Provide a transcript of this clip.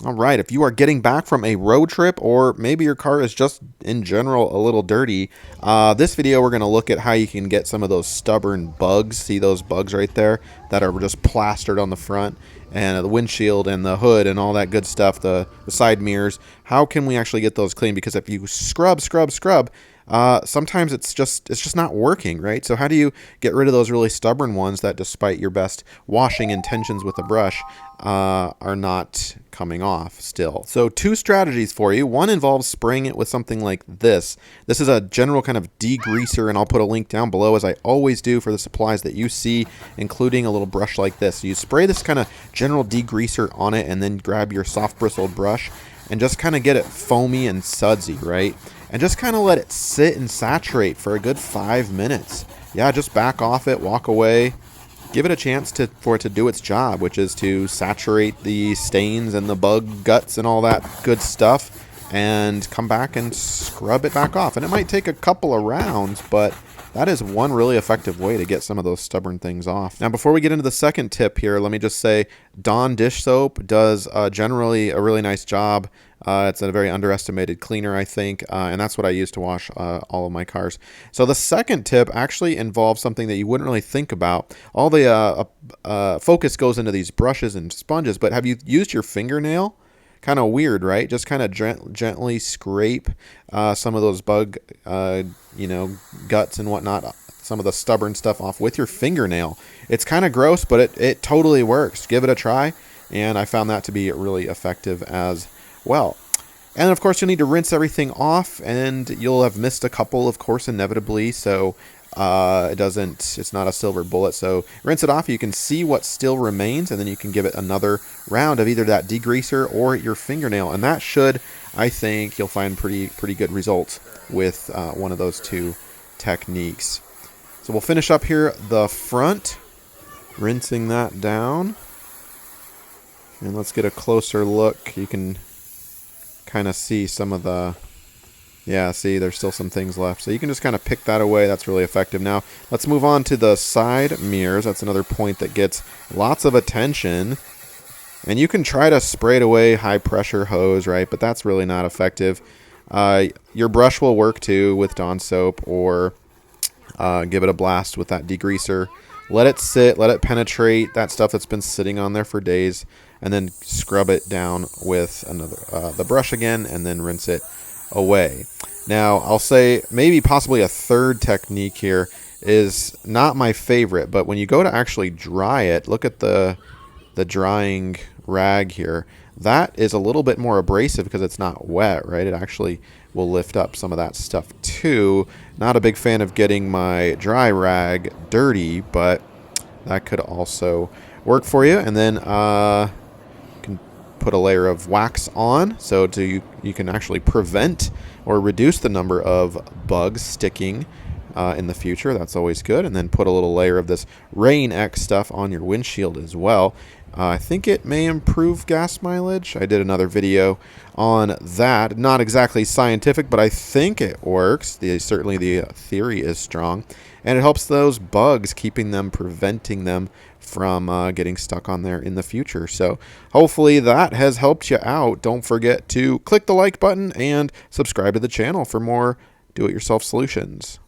All right, if you are getting back from a road trip or maybe your car is just in general a little dirty, this video we're going to look at how you can get some of those stubborn bugs. See those bugs right there that are just plastered on the front and the windshield and the hood and all that good stuff, the side mirrors. How can we actually get those clean? Because if you scrub, sometimes it's just not working, right? So how do you get rid of those really stubborn ones that, despite your best washing intentions with a brush, are not coming off still? So two strategies for you. One involves spraying it with something like this. This is a general kind of degreaser, and I'll put a link down below, as I always do, for the supplies that you see, including a little brush like this. So you spray this kind of general degreaser on it, and then grab your soft bristled brush and just kind of get it foamy and sudsy, right? And just kind of let it sit and saturate for a good 5 minutes. Yeah, just back off it, walk away. Give it a chance for it to do its job, which is to saturate the stains and the bug guts and all that good stuff, and come back and scrub it back off. And it might take a couple of rounds, but that is one really effective way to get some of those stubborn things off. Now, before we get into the second tip here, let me just say Dawn dish soap does generally a really nice job. It's a very underestimated cleaner, I think, and that's what I use to wash all of my cars. So the second tip actually involves something that you wouldn't really think about. All the focus goes into these brushes and sponges, but have you used your fingernail? Kind of weird, right? Just kind of gently scrape some of those bug, guts and whatnot, some of the stubborn stuff off with your fingernail. It's kind of gross, but it totally works. Give it a try, and I found that to be really effective as well. And of course, you'll need to rinse everything off, and you'll have missed a couple, of course, inevitably. So it's not a silver bullet. So rinse it off. You can see what still remains, and then you can give it another round of either that degreaser or your fingernail, and that should, I think, you'll find pretty good results with one of those two techniques. So we'll finish up here the front, rinsing that down, and let's get a closer look. You can kind of see some of the, see, there's still some things left. So you can just kind of pick that away. That's really effective. Now, let's move on to the side mirrors. That's another point that gets lots of attention. And you can try to spray it away, high pressure hose, right? But that's really not effective. Your brush will work too with Dawn soap, or give it a blast with that degreaser. Let it sit, let it penetrate that stuff that's been sitting on there for days, and then scrub it down with the brush again, and then rinse it away. Now, I'll say maybe possibly a third technique here is not my favorite, but when you go to actually dry it, look at the drying rag here. That is a little bit more abrasive because it's not wet, right? It actually will lift up some of that stuff too. Not a big fan of getting my dry rag dirty, but that could also work for you. And then you can put a layer of wax on, so you can actually prevent or reduce the number of bugs sticking in the future. That's always good. And then put a little layer of this Rain X stuff on your windshield as well. I think it may improve gas mileage. I did another video on that. Not exactly scientific, but I think it works. Certainly the theory is strong. And it helps those bugs, preventing them from getting stuck on there in the future. So hopefully that has helped you out. Don't forget to click the like button and subscribe to the channel for more do-it-yourself solutions.